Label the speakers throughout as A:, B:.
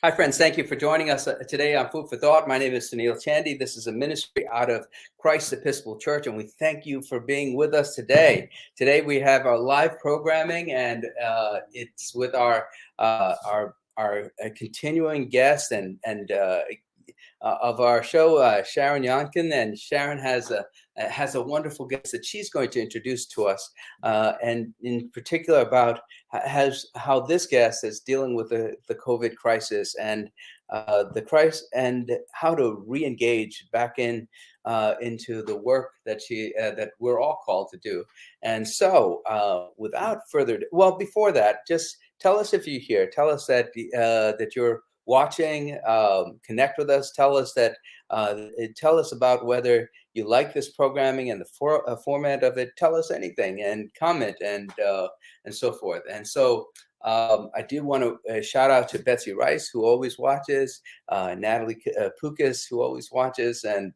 A: Hi, friends. Thank you for joining us today on Food for Thought. My name is Sunil Chandy. This is a ministry out of Christ Episcopal Church, and we thank you for being with us today. Today we have our live programming, and it's with our continuing guest and of our show, Sharon Younkin, and Sharon has a wonderful guest that she's going to introduce to us, and in particular about how this guest is dealing with the COVID crisis and the crisis and how to re-engage back into the work that we're all called to do. And so, without further ado, well, before that, just tell us if you're here. Tell us that that you're watching, connect with us. Tell us about whether you like this programming and the format of it. Tell us anything and comment and so forth. And so I do want to shout out to Betsy Rice, who always watches, Natalie Pukas, who always watches, and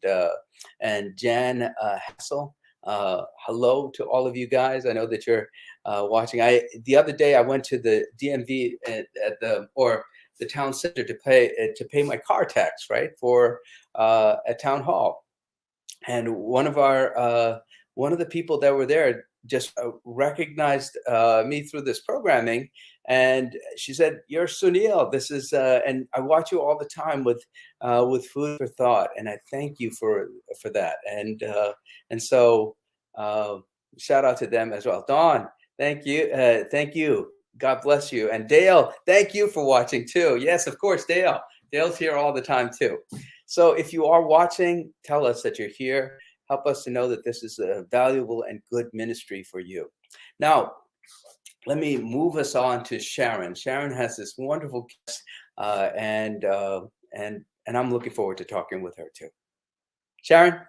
A: Jan Hassel. Hello to all of you guys. I know that you're watching. The other day I went to the DMV at the town center to pay my car tax, right, for at town hall, and one of the people that were there just recognized me through this programming, and she said, "You're Sunil. This is and I watch you all the time with Food for Thought, and I thank you for that." And so shout out to them as well. Dawn, thank you. God bless you. And Dale, thank you for watching too. Yes, of course, Dale. Dale's here all the time too. So if you are watching, tell us that you're here. Help us to know that this is a valuable and good ministry for you. Now, let me move us on to Sharon. Sharon has this wonderful guest, and I'm looking forward to talking with her too. Sharon?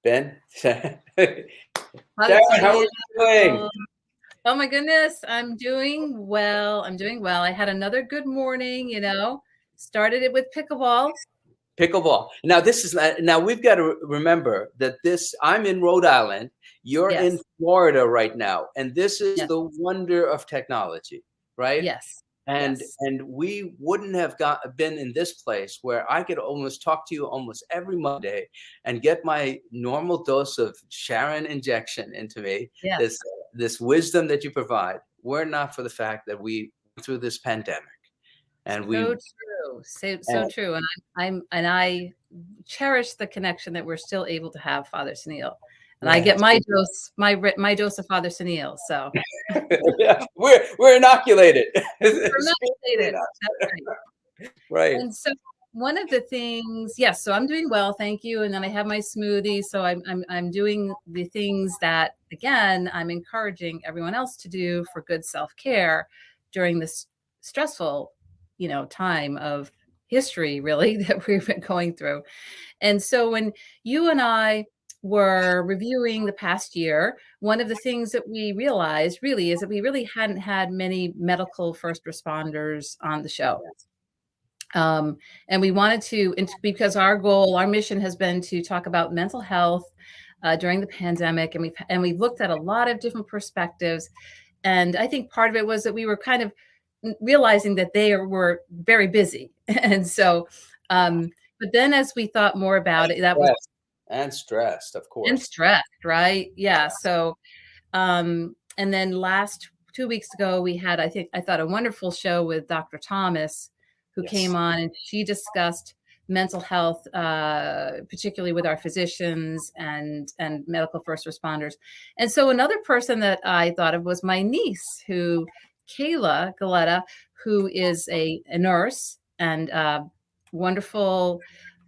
A: Ben? Sharon, how are you doing?
B: Oh my goodness, I'm doing well. I had another good morning, started it with pickleball.
A: Now we've got to remember that I'm in Rhode Island, you're in Florida right now, and this is the wonder of technology, right?
B: Yes.
A: And we wouldn't have been in this place where I could almost talk to you almost every Monday and get my normal dose of Sharon injection into me.
B: Yes.
A: This wisdom that you provide, were not for the fact that we went through this pandemic. And
B: so true. And I cherish the connection that we're still able to have, Father Sunil. And I get my dose of Father Sunil. So
A: yeah, we're inoculated.
B: We're inoculated. That's
A: right.
B: And so one of the things, so I'm doing well, thank you. And then I have my smoothie. So I'm doing the things that, again, I'm encouraging everyone else to do for good self-care during this stressful, time of history, really, that we've been going through. And so when you and I were reviewing the past year, one of the things that we realized really is that we really hadn't had many medical first responders on the show. And we wanted to, because our mission has been to talk about mental health during the pandemic, and we've looked at a lot of different perspectives. And I think part of it was that we were kind of realizing that they were very busy. And so, but then as we thought more about it, that was
A: and stressed, of course.
B: And stressed, right? Yeah. So, and then 2 weeks ago, we had, I thought, a wonderful show with Dr. Thomas, who came on, and she discussed mental health, particularly with our physicians and medical first responders. And so another person that I thought of was my niece, Kayla, Galetta, who is a nurse and wonderful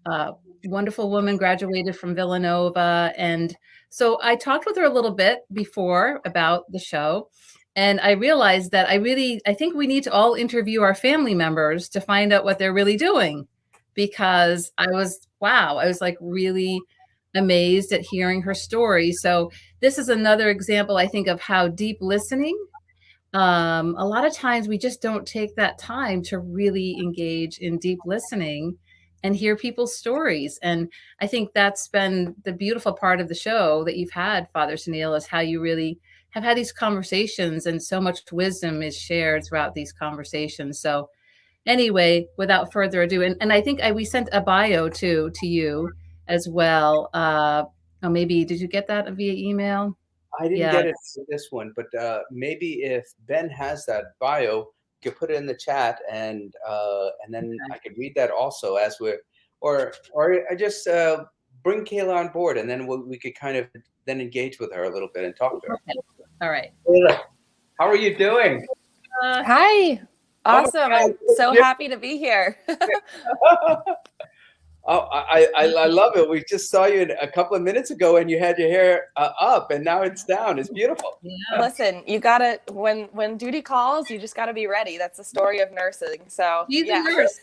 B: woman, graduated from Villanova. And so I talked with her a little bit before about the show. And I realized that I think we need to all interview our family members to find out what they're really doing, because I was like really amazed at hearing her story. So this is another example, I think, of how deep listening, a lot of times we just don't take that time to really engage in deep listening and hear people's stories. And I think that's been the beautiful part of the show that you've had, Father Sunil, is how you really have had these conversations, and so much wisdom is shared throughout these conversations. So anyway, without further ado, and I think we sent a bio to you as well. Oh, maybe did you get that via email?
A: I didn't
B: Yeah.
A: get it for this one, but maybe if Ben has that bio, you could put it in the chat, and then I could read that also as we're, or I just bring Kayla on board, and then we could kind of then engage with her a little bit and talk to her.
B: Okay. All right.
A: Kayla, how are you doing?
C: Hi. Awesome. I'm so happy to be here.
A: Oh, I love it. We just saw you a couple of minutes ago, and you had your hair up, and now it's down. It's beautiful.
B: Yeah.
C: Listen, you gotta when duty calls, you just gotta be ready. That's the story of nursing. So
B: She's
C: yeah.
B: a nurse.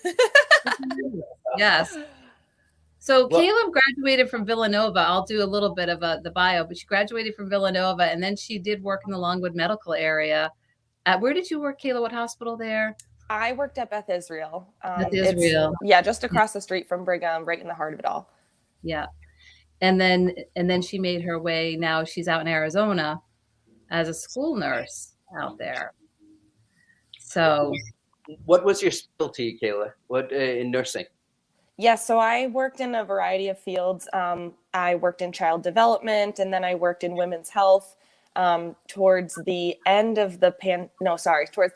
B: Yes. So Kayla graduated from Villanova. I'll do a little bit of the bio, but she graduated from Villanova, and then she did work in the Longwood medical area. Where did you work, Kayla? What hospital there?
C: I worked at Beth Israel.
B: Beth Israel.
C: Yeah, just across the street from Brigham, right in the heart of it all.
B: Yeah. And then she made her way. Now she's out in Arizona as a school nurse out there. So
A: what was your specialty, Kayla? What in nursing?
C: Yeah, so I worked in a variety of fields. I worked in child development, and then I worked in women's health. Towards the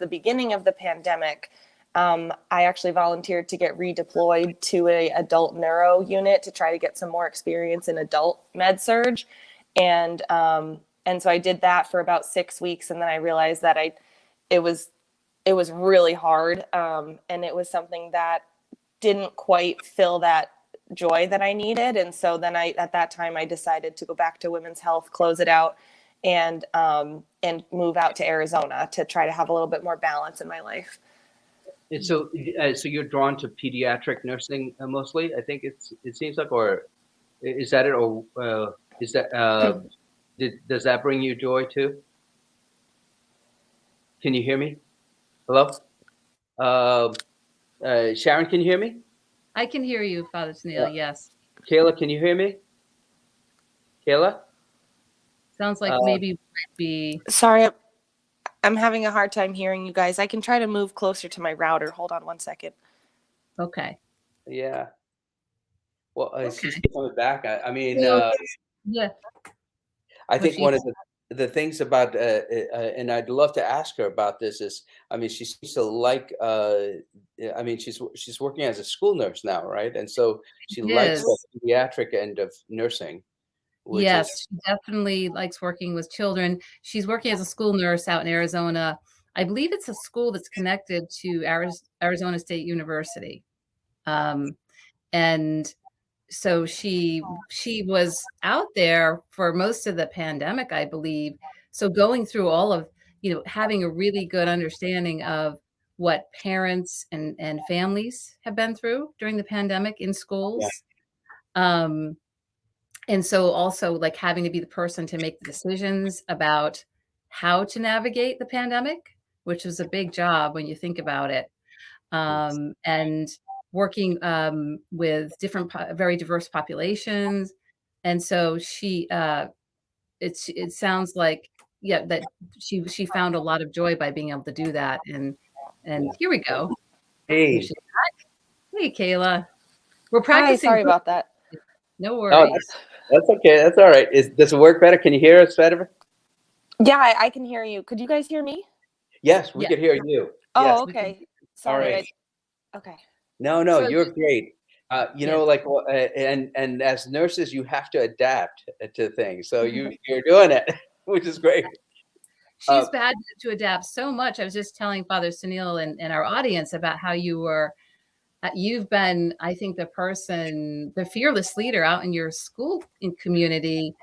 C: beginning of the pandemic, I actually volunteered to get redeployed to a adult neuro unit to try to get some more experience in adult med surg. And so I did that for about 6 weeks, and then I realized that it was really hard, and it was something that didn't quite fill that joy that I needed. And so then at that time I decided to go back to women's health, close it out, and move out to Arizona to try to have a little bit more balance in my life.
A: And so you're drawn to pediatric nursing mostly, I think it seems like, or is that it, or is that does that bring you joy too? Can you hear me? Hello? Sharon, can you hear me?
B: I can hear you, Father Sunil. Yes.
A: Kayla, can you hear me? Kayla?
B: Sounds like maybe you might be.
C: Sorry, I'm having a hard time hearing you guys. I can try to move closer to my router. Hold on one second.
B: Okay.
A: Yeah. Well, she's coming back. I mean,
B: yeah.
A: I think one of the things about, and I'd love to ask her about this is, I mean, she seems to like, I mean, she's working as a school nurse now, right? And so she likes the pediatric end of nursing.
B: Yes, she definitely likes working with children. She's working as a school nurse out in Arizona. I believe it's a school that's connected to Arizona State University. And so she was out there for most of the pandemic, I believe. So going through all of, having a really good understanding of what parents and families have been through during the pandemic in schools. Yeah. And so also like having to be the person to make the decisions about how to navigate the pandemic, which was a big job when you think about it. And working with different, very diverse populations. And so she, it sounds like, yeah, that she found a lot of joy by being able to do that. And here we go.
A: Hey.
B: Hey, Kayla. We're practicing.
C: Hi, sorry about that.
B: No worries.
A: Oh, that's okay. That's all right. Does it work better? Can you hear us better?
C: Yeah, I can hear you. Could you guys hear me?
A: Yes, we could hear you.
C: Oh,
A: yes.
C: okay. Sorry.
A: All right.
C: Okay.
A: No, so, you're great. Like, and as nurses, you have to adapt to things. So you're doing it, which is great.
B: She's had to adapt so much. I was just telling Father Sunil and our audience about how you've been, I think, the fearless leader out in your school community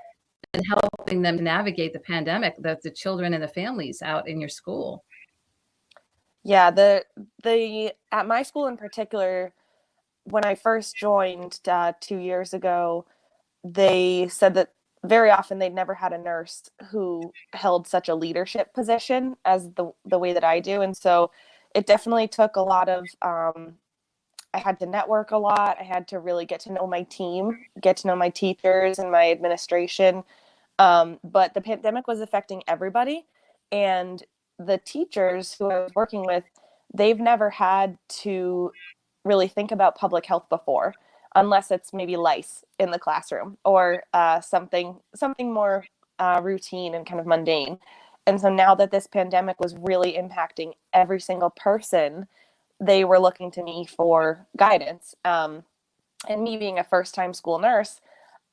B: and helping them navigate the pandemic, the children and the families out in your school.
C: Yeah, at my school in particular, when I first joined 2 years ago, they said that very often they'd never had a nurse who held such a leadership position as the way that I do. And so it definitely took a lot of, I had to network a lot. I had to really get to know my team, get to know my teachers and my administration. But the pandemic was affecting everybody. And the teachers who I was working with, they've never had to really think about public health before, unless it's maybe lice in the classroom or something more routine and kind of mundane. And so now that this pandemic was really impacting every single person, they were looking to me for guidance. And me being a first-time school nurse,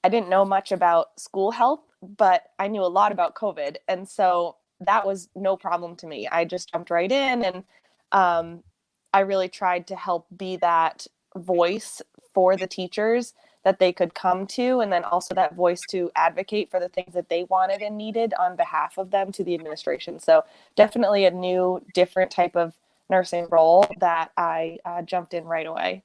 C: I didn't know much about school health, but I knew a lot about COVID. And so that was no problem to me. I just jumped right in, and I really tried to help be that voice for the teachers that they could come to, and then also that voice to advocate for the things that they wanted and needed on behalf of them to the administration. So definitely a new, different type of nursing role that I jumped in right away.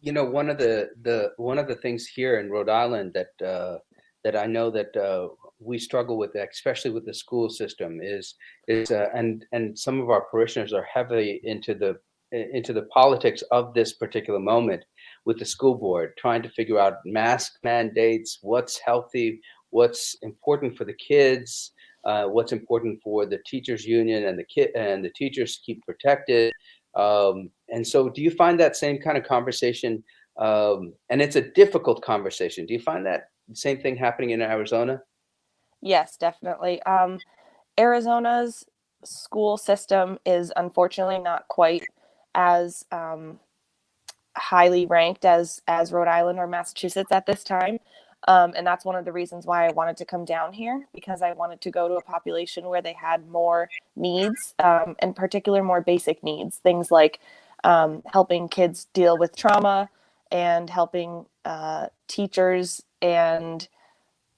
A: You know, one of the things here in Rhode Island that I know that we struggle with, especially with the school system, is and some of our parishioners are heavily into the politics of this particular moment with the school board, trying to figure out mask mandates, what's healthy, what's important for the kids, what's important for the teachers union and the teachers to keep protected. And so do you find that same kind of conversation, and it's a difficult conversation, do you find that same thing happening in Arizona?
C: Yes, definitely. Arizona's school system is unfortunately not quite as highly ranked as Rhode Island or Massachusetts at this time. And that's one of the reasons why I wanted to come down here, because I wanted to go to a population where they had more needs, in particular, more basic needs, things like helping kids deal with trauma and helping teachers and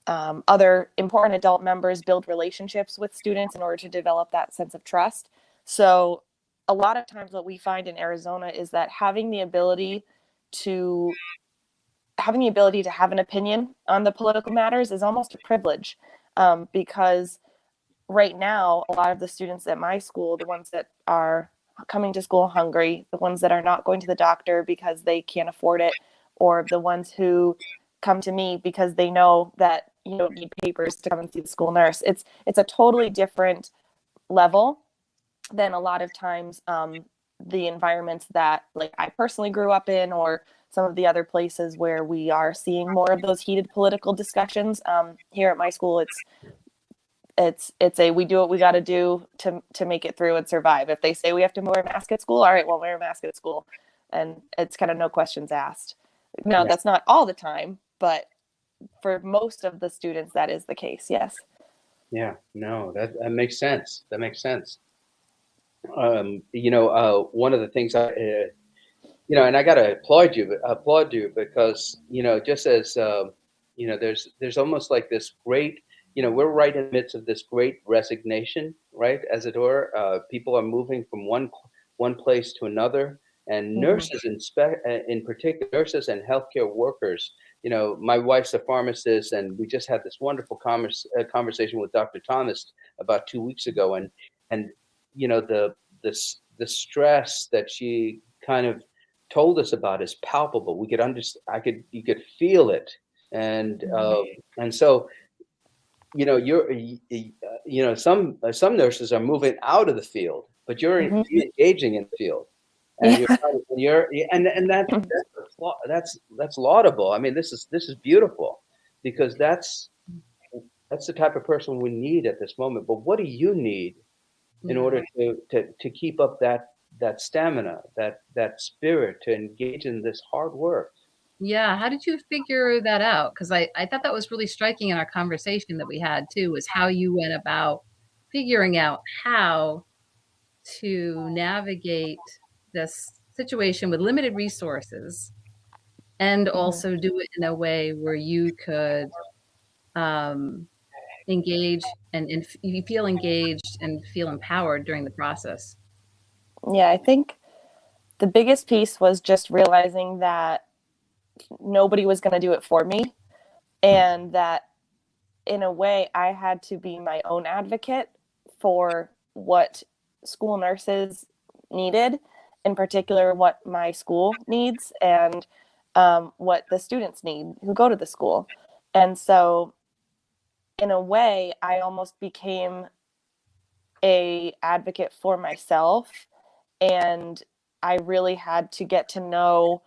C: other important adult members build relationships with students in order to develop that sense of trust. So a lot of times what we find in Arizona is that having the ability to have an opinion on the political matters is almost a privilege, because right now, a lot of the students at my school, the ones that are coming to school hungry, the ones that are not going to the doctor because they can't afford it, or the ones who come to me because they know that you don't need papers to come and see the school nurse. It's a totally different level than a lot of times the environments that like I personally grew up in, or some of the other places where we are seeing more of those heated political discussions. Here at my school, it's a we do what we got to do to make it through and survive. If they say we have to wear a mask at school, all right, we'll wear a mask at school, and it's kind of no questions asked. No, that's not all the time, but for most of the students, that is the case. Yes.
A: Yeah, no, that makes sense. That makes sense. One of the things and I got to applaud you because, just as, there's almost like this great, we're right in the midst of this great resignation, right? As it were, people are moving from one place to another, and nurses in particular, nurses and healthcare workers. My wife's a pharmacist, and we just had this wonderful conversation with Dr. Thomas about 2 weeks ago, and the stress that she kind of told us about is palpable. We could understand. You could feel it, and so some nurses are moving out of the field, but you're engaging in the field, and that's laudable. I mean, this is beautiful, because that's the type of person we need at this moment. But what do you need in order to keep up that stamina, that spirit to engage in this hard work?
B: Yeah. How did you figure that out? Because I thought that was really striking in our conversation that we had too, was how you went about figuring out how to navigate this situation with limited resources, and also do it in a way where you could engage and you feel engaged and feel empowered during the process.
C: Yeah, I think the biggest piece was just realizing that nobody was going to do it for me, and that in a way I had to be my own advocate for what school nurses needed, in particular what my school needs, and what the students need who go to the school. And so in a way I almost became a advocate for myself, and I really had to get to know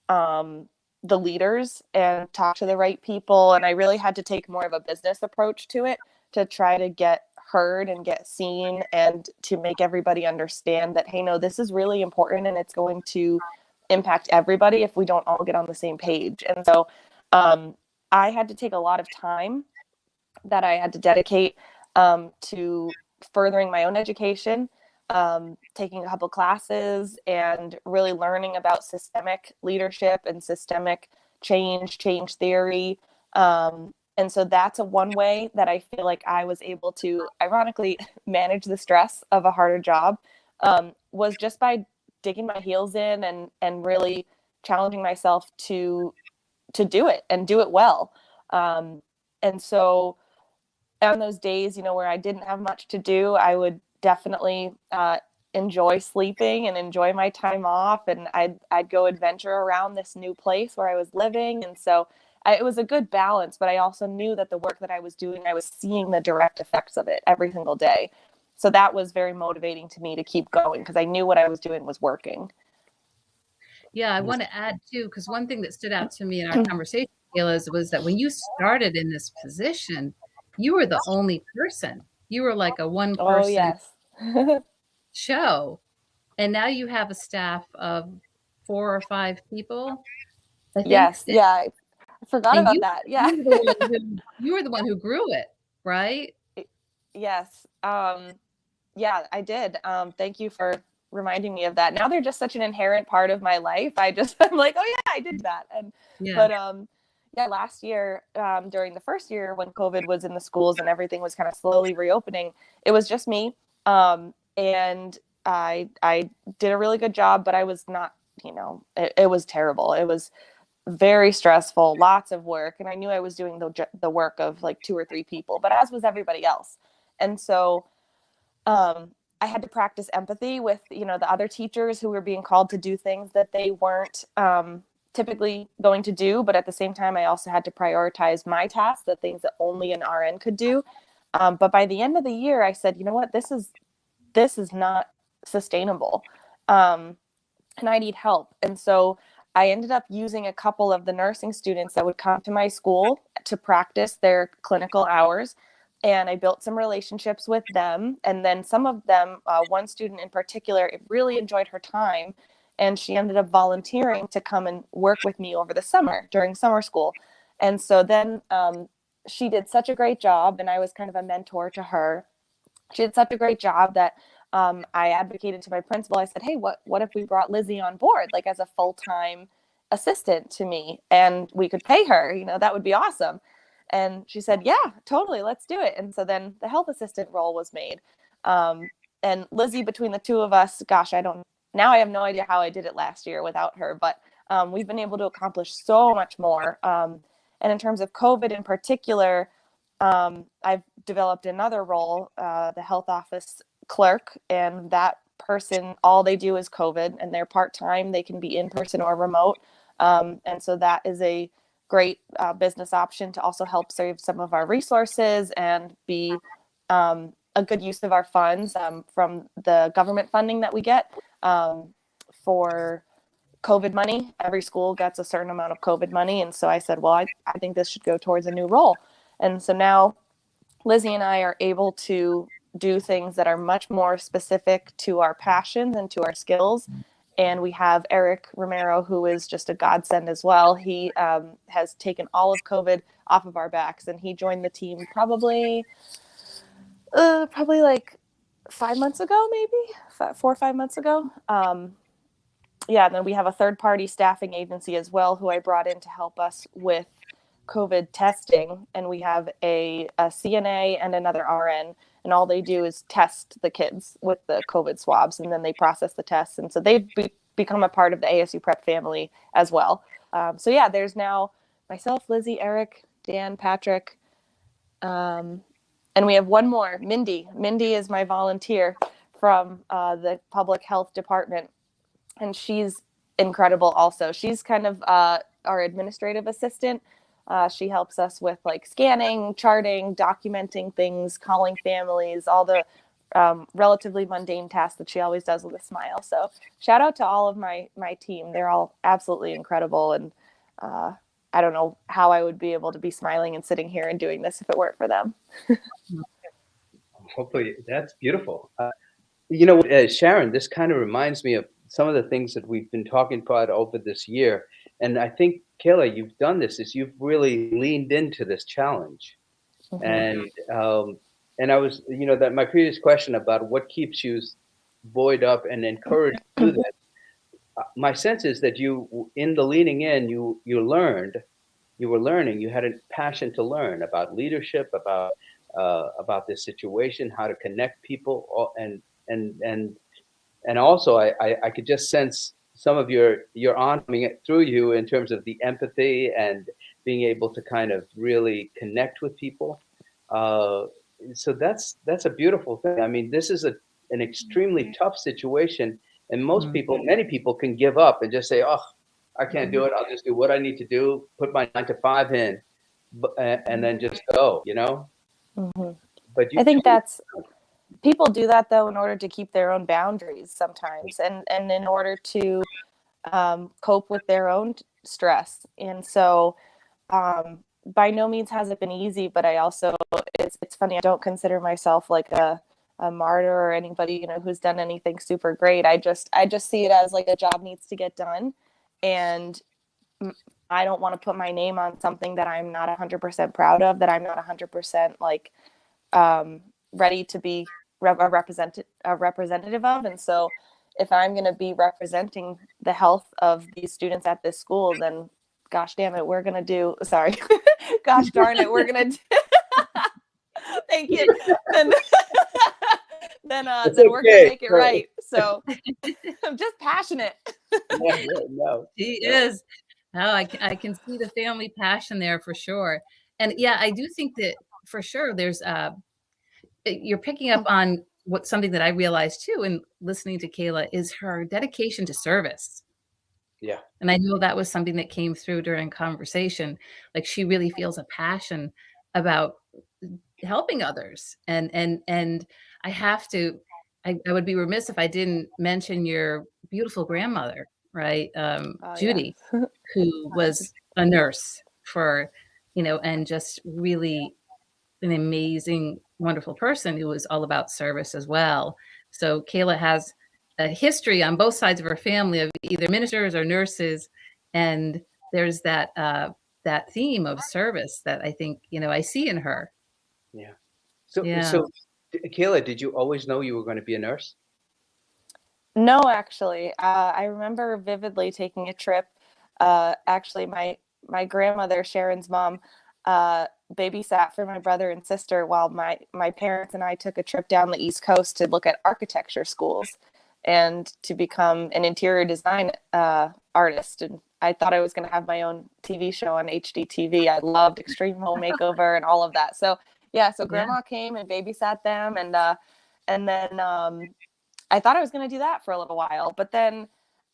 C: the leaders and talk to the right people. And I really had to take more of a business approach to it to try to get heard and get seen, and to make everybody understand that, hey, no, this is really important and it's going to impact everybody if we don't all get on the same page. And so I had to take a lot of time that I had to dedicate to furthering my own education, taking a couple classes, and really learning about systemic leadership and systemic change theory. And so that's one way that I feel like I was able to, ironically, manage the stress of a harder job, was just by digging my heels in and really challenging myself to do it and do it well. And so on those days, where I didn't have much to do, I would definitely enjoy sleeping and enjoy my time off. And I'd go adventure around this new place where I was living. And so it was a good balance, but I also knew that the work that I was doing, I was seeing the direct effects of it every single day. So that was very motivating to me to keep going, because I knew what I was doing was working.
B: Yeah, I want to add too, because one thing that stood out to me in our conversation, Kayla, was that when you started in this position, you were the only person. You were like a one person show. And now you have a staff of 4 or 5 people. I think.
C: Yes. Yeah. I forgot about that. Yeah.
B: You were the one who grew it, right?
C: Yes. Yeah, I did. Thank you for reminding me of that. Now they're just such an inherent part of my life. I'm like, oh yeah, I did that. And but yeah, last year, during the first year when COVID was in the schools and everything was kind of slowly reopening, it was just me. And I did a really good job, but I was not, it was terrible. It was very stressful, lots of work. And I knew I was doing the work of like 2 or 3 people, but as was everybody else. And so I had to practice empathy with, the other teachers who were being called to do things that they weren't typically going to do. But at the same time, I also had to prioritize my tasks, the things that only an RN could do. But by the end of the year, I said, you know what, this is not sustainable. And I need help. And so I ended up using a couple of the nursing students that would come to my school to practice their clinical hours. And I built some relationships with them. And then some of them, one student in particular, really enjoyed her time. And she ended up volunteering to come and work with me over the summer during summer school. And so then she did such a great job. And I was kind of a mentor to her. She did such a great job that I advocated to my principal. I said, hey, what if we brought Lizzie on board, like as a full-time assistant to me, and we could pay her, that would be awesome. And she said, yeah, totally, let's do it. And so then the health assistant role was made. And Lizzie, between the two of us, gosh, I have no idea how I did it last year without her, but we've been able to accomplish so much more. And in terms of COVID in particular, I've developed another role, the health office clerk, and that person, all they do is COVID, and they're part-time. They can be in person or remote. And so that is a great business option to also help save some of our resources and be a good use of our funds from the government funding that we get for COVID money. Every school gets a certain amount of COVID money. And so I said, well, I think this should go towards a new role. And so now Lizzie and I are able to do things that are much more specific to our passions and to our skills. And we have Eric Romero, who is just a godsend as well. He has taken all of COVID off of our backs, and he joined the team probably like 5 months ago, maybe 4 or 5 months ago. And then we have a third-party staffing agency as well, who I brought in to help us with COVID testing. And we have a CNA and another RN. And all they do is test the kids with the COVID swabs, and then they process the tests. And so they've become a part of the ASU Prep family as well. So yeah, there's now myself, Lizzie, Eric, Dan, Patrick, and we have one more, Mindy. Mindy is my volunteer from the public health department, and she's incredible also. She's kind of our administrative assistant. She helps us with like scanning, charting, documenting things, calling families, all the relatively mundane tasks that she always does with a smile. So shout out to all of my team. They're all absolutely incredible. And I don't know how I would be able to be smiling and sitting here and doing this if it weren't for them.
A: Hopefully, that's beautiful. Sharon, this kind of reminds me of some of the things that we've been talking about over this year. And I think, Kayla, you've done this, is you've really leaned into this challenge. Mm-hmm. And I was, that my previous question about what keeps you buoyed up and encouraged to do that. My sense is that you, in the leaning in, you were learning, you had a passion to learn about leadership, about this situation, how to connect people, and also I could just sense some of your on coming through you in terms of the empathy and being able to kind of really connect with people. So that's a beautiful thing. I mean, this is an extremely tough situation, and many people can give up and just say, "Oh, I can't do it. I'll just do what I need to do, put my 9 to 5 in, and then just go."
C: Mm-hmm.
A: But
C: I think people do that though in order to keep their own boundaries sometimes, and in order to cope with their own stress. And so by no means has it been easy, but I also, it's funny, I don't consider myself like a martyr or anybody, who's done anything super great. I just see it as like a job needs to get done. And I don't want to put my name on something that I'm not 100% proud of, that I'm not 100% like ready to be a representative of. And so if I'm going to be representing the health of these students at this school, then gosh damn it, we're going to do, sorry, gosh darn it, we're going to do, thank you. Then we're going to make it right. So I'm just passionate.
A: No.
B: He is. Oh, I can see the family passion there for sure. And yeah, I do think that for sure there's you're picking up on something that I realized too in listening to Kayla is her dedication to service.
A: Yeah.
B: And I know that was something that came through during conversation. Like she really feels a passion about helping others. And I would be remiss if I didn't mention your beautiful grandmother, right? Judy,
C: Yeah.
B: who was a nurse for, and just really an amazing, wonderful person who was all about service as well. So Kayla has a history on both sides of her family of either ministers or nurses, and there's that theme of service that I think I see in her.
A: Yeah. So Kayla, did you always know you were going to be a nurse?
C: No, actually, I remember vividly taking a trip. Actually, my grandmother, Sharon's mom, babysat for my brother and sister while my parents and I took a trip down the East Coast to look at architecture schools and to become an interior design artist. And I thought I was going to have my own TV show on HGTV. I loved Extreme Home Makeover and all of that. So yeah, grandma came and babysat them, and then I thought I was going to do that for a little while, but then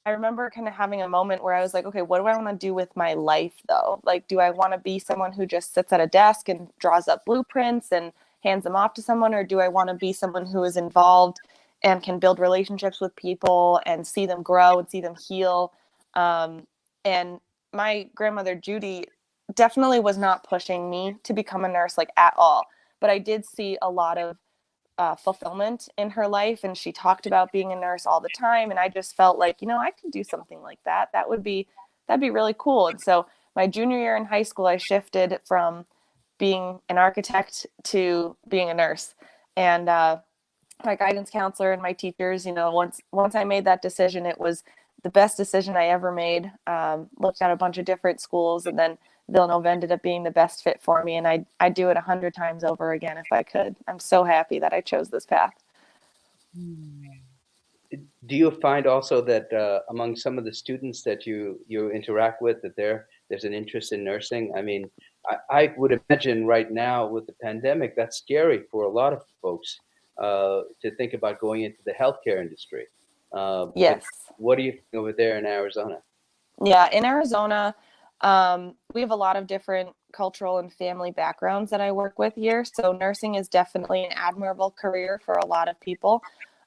C: I remember kind of having a moment where I was like, okay, what do I want to do with my life though? Like, do I want to be someone who just sits at a desk and draws up blueprints and hands them off to someone? Or do I want to be someone who is involved and can build relationships with people and see them grow and see them heal? And my grandmother, Judy, definitely was not pushing me to become a nurse like at all. But I did see a lot of fulfillment in her life, and she talked about being a nurse all the time, and I just felt like I can do something like that. That'd be really cool. And so my junior year in high school, I shifted from being an architect to being a nurse. And my guidance counselor and my teachers, once I made that decision, it was the best decision I ever made. Looked at a bunch of different schools, and then Villanova ended up being the best fit for me. And I'd do it 100 times over again if I could. I'm so happy that I chose this path.
A: Do you find also that among some of the students that you interact with, that there's an interest in nursing? I mean, I would imagine right now with the pandemic, that's scary for a lot of folks to think about going into the healthcare industry.
C: Yes.
A: What do you think over there in Arizona?
C: Yeah, in Arizona, we have a lot of different cultural and family backgrounds that I work with here. So nursing is definitely an admirable career for a lot of people.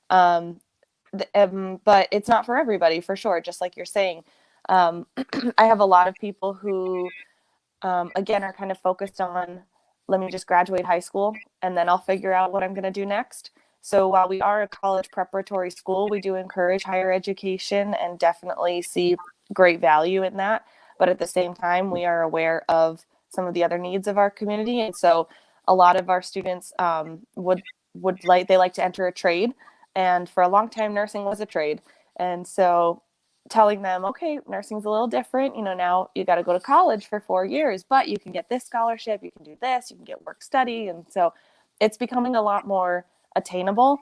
C: But it's not for everybody, for sure. Just like you're saying, I have a lot of people who, again, are kind of focused on, let me just graduate high school and then I'll figure out what I'm going to do next. So while we are a college preparatory school, we do encourage higher education and definitely see great value in that. But at the same time, we are aware of some of the other needs of our community. And so a lot of our students they like to enter a trade. And for a long time, nursing was a trade. And so telling them, okay, nursing's a little different. Now you got to go to college for 4 years, but you can get this scholarship, you can do this, you can get work study. And so it's becoming a lot more attainable.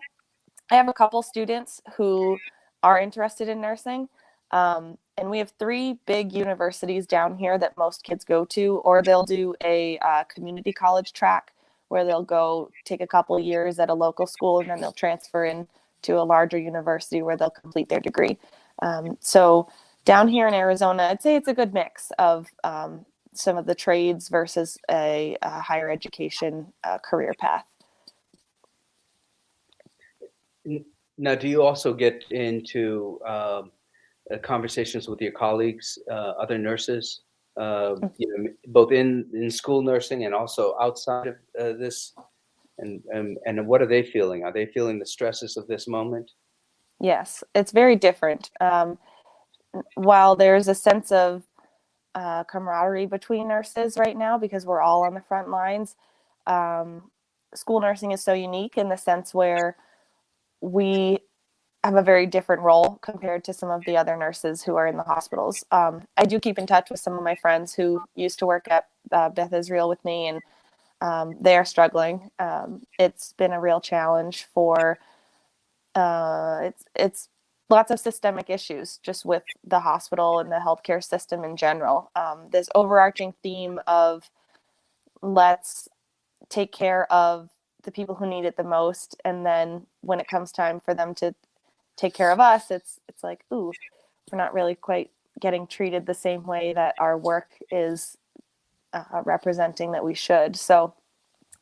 C: I have a couple students who are interested in nursing. And we have 3 big universities down here that most kids go to, or they'll do a community college track where they'll go take a couple of years at a local school and then they'll transfer in to a larger university where they'll complete their degree. So down here in Arizona, I'd say it's a good mix of some of the trades versus a higher education career path.
A: Now, do you also get into conversations with your colleagues, other nurses, both in school nursing and also outside of this? And what are they feeling? Are they feeling the stresses of this moment?
C: Yes, it's very different. While there's a sense of camaraderie between nurses right now because we're all on the front lines, school nursing is so unique in the sense where we have a very different role compared to some of the other nurses who are in the hospitals. I do keep in touch with some of my friends who used to work at Beth Israel with me, and they are struggling. It's been a real challenge for it's lots of systemic issues just with the hospital and the healthcare system in general. This overarching theme of let's take care of the people who need it the most, and then when it comes time for them to take care of us, it's like, ooh, we're not really quite getting treated the same way that our work is representing that we should. So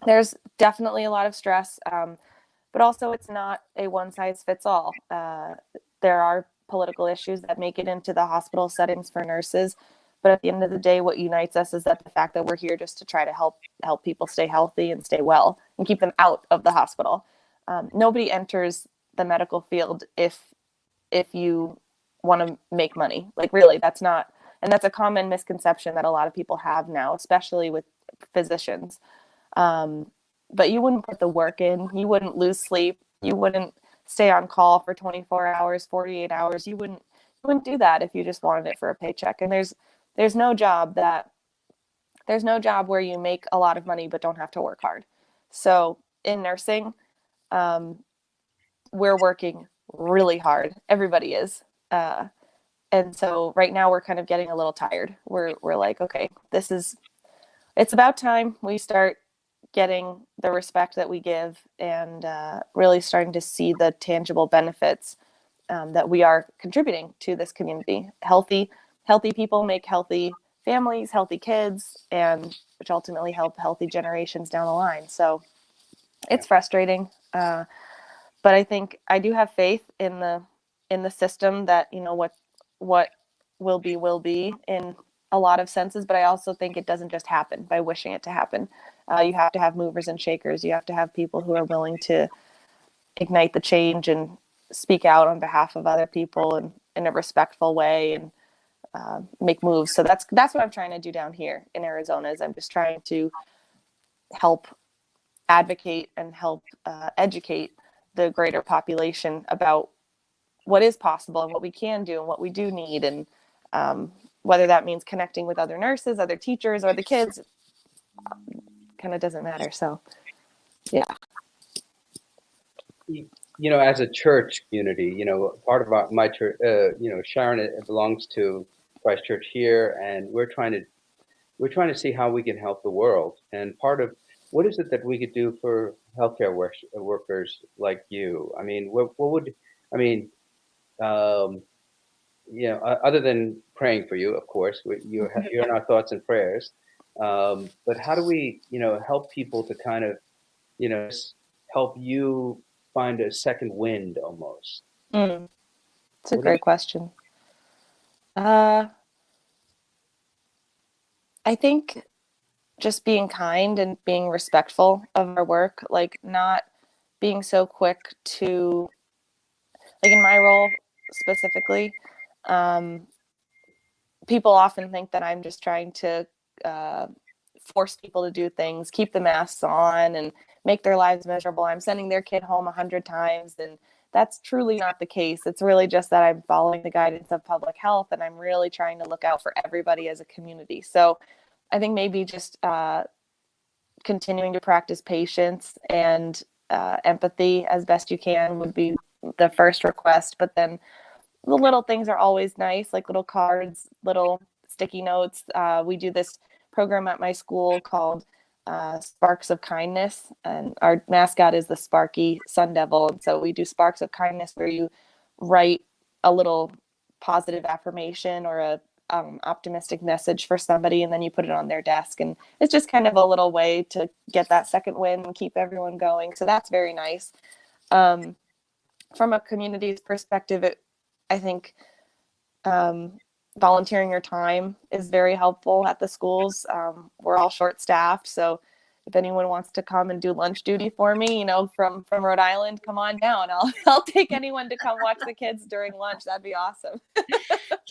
C: there's definitely a lot of stress, but also it's not a one size fits all. There are political issues that make it into the hospital settings for nurses, but at the end of the day, what unites us is that the fact that we're here just to try to help people stay healthy and stay well and keep them out of the hospital. Nobody enters the medical field if you want to make money. Like, really, that's not, and that's a common misconception that a lot of people have now, especially with physicians. But you wouldn't put the work in, you wouldn't lose sleep, you wouldn't stay on call for 24 hours, 48 hours. You wouldn't do that if you just wanted it for a paycheck. And there's no job where you make a lot of money but don't have to work hard. So in nursing, we're working really hard. Everybody is. And so right now we're kind of getting a little tired. We're like, okay, it's about time we start getting the respect that we give and really starting to see the tangible benefits that we are contributing to this community. Healthy people make healthy families, healthy kids, and which ultimately help healthy generations down the line. So it's frustrating. But I think I do have faith in the system that, what will be in a lot of senses, but I also think it doesn't just happen by wishing it to happen. You have to have movers and shakers. You have to have people who are willing to ignite the change and speak out on behalf of other people and in a respectful way and make moves. So that's what I'm trying to do down here in Arizona. Is I'm just trying to help advocate and help educate the greater population about what is possible and what we can do and what we do need, and whether that means connecting with other nurses, other teachers, or the kids, kind of doesn't matter. So, yeah.
A: As a church community, part of my church, Sharon belongs to Christ Church here, and we're trying to see how we can help the world. And part of what is it that we could do for healthcare workers like you? I mean, other than praying for you, of course, you're in our thoughts and prayers. But how do we, help people to kind of, just help you find a second wind almost?
C: It's a
A: What do you?
C: great question. I think just being kind and being respectful of our work, like not being so quick to, like in my role specifically, people often think that I'm just trying to force people to do things, keep the masks on, and make their lives miserable. I'm sending their kid home 100 times, and that's truly not the case. It's really just that I'm following the guidance of public health, and I'm really trying to look out for everybody as a community. So I think maybe just continuing to practice patience and empathy as best you can would be the first request. But then the little things are always nice, like little cards, little sticky notes. We do this program at my school called Sparks of Kindness, and our mascot is the Sparky Sun Devil. And so we do Sparks of Kindness, where you write a little positive affirmation or a optimistic message for somebody, and then you put it on their desk. And it's just kind of a little way to get that second win and keep everyone going. So that's very nice. From a community's perspective, I think volunteering your time is very helpful at the schools. We're all short-staffed, so if anyone wants to come and do lunch duty for me, from Rhode Island, come on down. I'll take anyone to come watch the kids during lunch. That'd be awesome.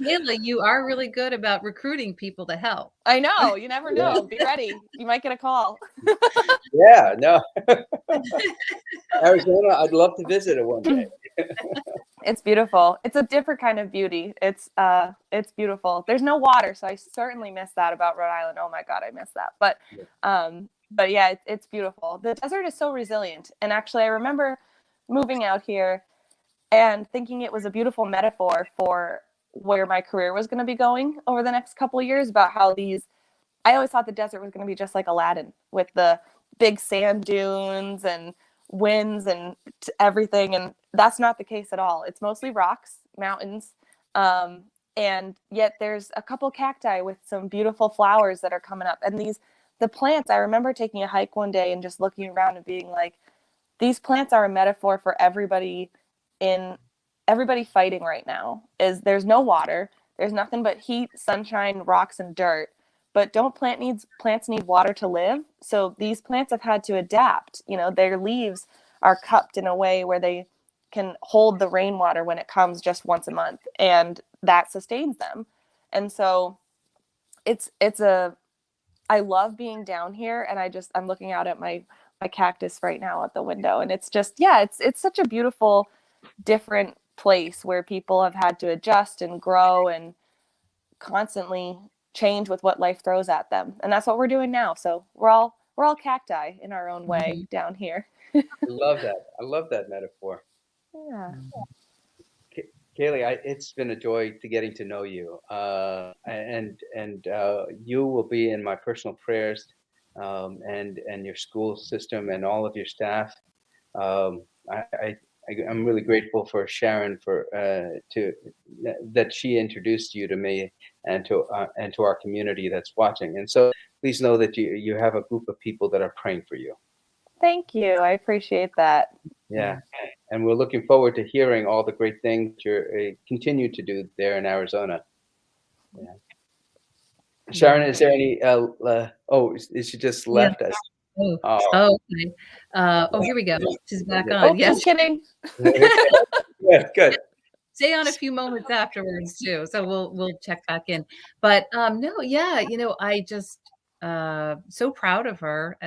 B: Kayla, you are really good about recruiting people to help.
C: I know. You never know. Be ready. You might get a call.
A: Yeah, no. Arizona, I'd love to visit it one day.
C: It's beautiful. It's a different kind of beauty. It's beautiful. There's no water, so I certainly miss that about Rhode Island. Oh my God, I miss that. But yeah, it's beautiful. The desert is so resilient. And actually, I remember moving out here and thinking it was a beautiful metaphor for where my career was going to be going over the next couple of years, about how I always thought the desert was going to be just like Aladdin, with the big sand dunes and winds and everything. And that's not the case at all. It's mostly rocks, mountains. And yet there's a couple cacti with some beautiful flowers that are coming up. And the plants, I remember taking a hike one day and just looking around and being like, these plants are a metaphor for everybody fighting right now. There's no water. There's nothing but heat, sunshine, rocks, and dirt. But plants need water to live. So these plants have had to adapt. Their leaves are cupped in a way where they can hold the rainwater when it comes just once a month, and that sustains them. And so I love being down here, and I'm looking out at my cactus right now at the window, and it's just, it's such a beautiful, different place where people have had to adjust and grow and constantly change with what life throws at them. And that's what we're doing now. So we're all cacti in our own way down here.
A: I love that. I love that metaphor.
C: Yeah.
A: Kaylee, it's been a joy getting to know you, and you will be in my personal prayers, and your school system and all of your staff. I'm really grateful for Sharon that she introduced you to me and to our community that's watching. And so please know that you have a group of people that are praying for you.
C: Thank you. I appreciate that.
A: Yeah. And we're looking forward to hearing all the great things you continue to do there in Arizona. Yeah. Sharon, is there any, she just left us.
B: Okay. Here we go. She's back on. Yes.
C: Just kidding.
A: Good.
B: Stay on a few moments afterwards too. So we'll check back in. But no, yeah, I just so proud of her,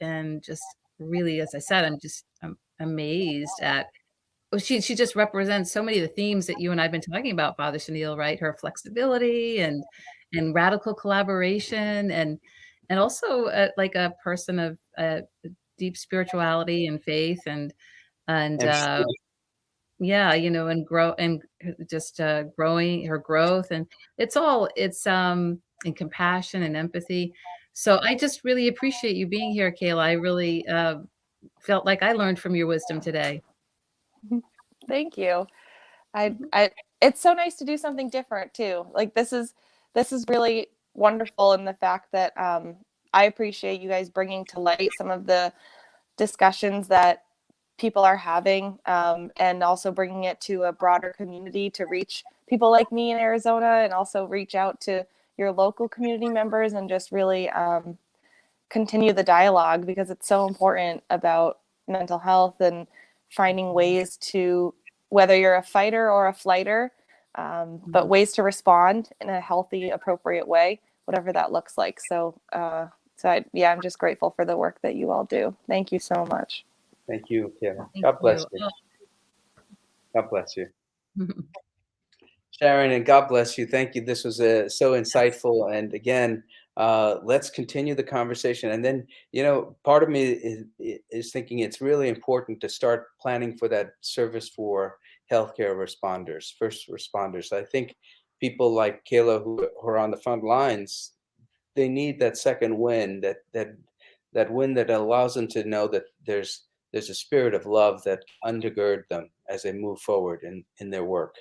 B: and just really, as I said, I'm amazed at. She just represents so many of the themes that you and I've been talking about, Father Shanil, right? Her flexibility and radical collaboration, and also like a person of deep spirituality and faith, and yeah, and grow, and just growing her growth, and it's in compassion and empathy. So I just really appreciate you being here, Kayla. I really felt like I learned from your wisdom today.
C: Thank you. It's so nice to do something different too. Like this is really wonderful in the fact that I appreciate you guys bringing to light some of the discussions that people are having, and also bringing it to a broader community to reach people like me in Arizona, and also reach out to your local community members, and just really continue the dialogue, because it's so important about mental health and finding ways to, whether you're a fighter or a flighter, but ways to respond in a healthy, appropriate way, whatever that looks like. So I'm just grateful for the work that you all do. Thank you so much.
A: Thank you, Kayla.
B: Thank
A: God bless you. God bless you. Sharon, and God bless you. Thank you. This was so insightful. And again, let's continue the conversation. And then, part of me is thinking it's really important to start planning for that service for healthcare responders, first responders. I think people like Kayla who are on the front lines, they need that second wind, that wind that allows them to know that there's a spirit of love that undergird them as they move forward in their work.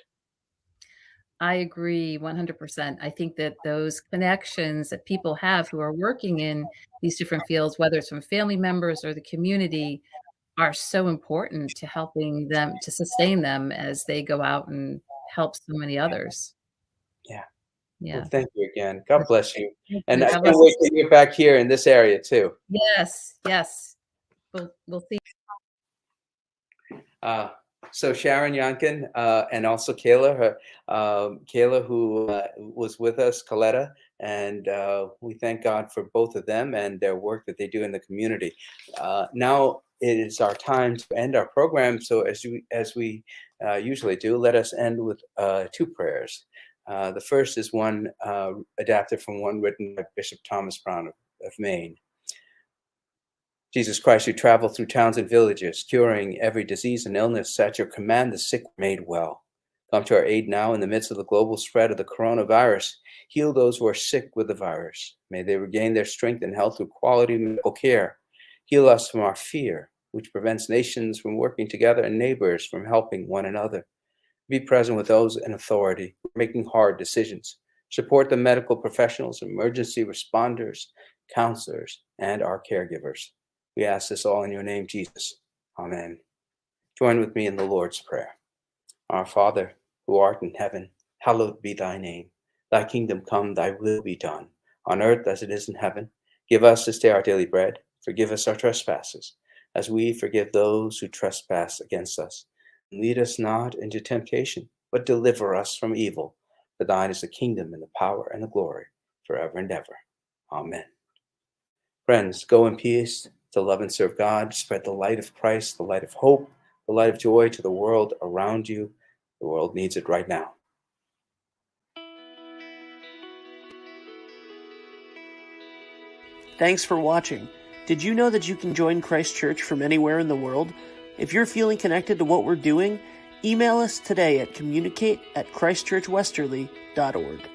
B: I agree 100%. I think that those connections that people have who are working in these different fields, whether it's from family members or the community, are so important to helping them, to sustain them as they go out and help so many others.
A: Yeah.
B: Yeah.
A: Well, thank you again. God bless you.
B: Thank
A: And
B: you.
A: I
B: God
A: can't
B: bless
A: wait to get back here in this area too.
B: Yes. We'll see.
A: So Sharon Younkin, and also Kayla, Kayla who was with us, Galetta, and we thank God for both of them and their work that they do in the community. Now it is our time to end our program. So as we usually do, let us end with two prayers. The first is one adapted from one written by Bishop Thomas Brown of Maine. Jesus Christ, you travel through towns and villages, curing every disease and illness. At your command, the sick were made well. Come to our aid now in the midst of the global spread of the coronavirus. Heal those who are sick with the virus. May they regain their strength and health through quality medical care. Heal us from our fear, which prevents nations from working together and neighbors from helping one another. Be present with those in authority, making hard decisions. Support the medical professionals, emergency responders, counselors, and our caregivers. We ask this all in your name, Jesus. Amen. Join with me in the Lord's Prayer. Our Father, who art in heaven, hallowed be thy name. Thy kingdom come, thy will be done, on earth as it is in heaven. Give us this day our daily bread. Forgive us our trespasses, as we forgive those who trespass against us. Lead us not into temptation, but deliver us from evil. For thine is the kingdom and the power and the glory, forever and ever. Amen. Friends, go in peace to love and serve God, spread the light of Christ, the light of hope, the light of joy to the world around you. The world needs it right now.
D: Thanks for watching. Did you know that you can join Christ Church from anywhere in the world? If you're feeling connected to what we're doing, email us today at communicate@christchurchwesterly.org.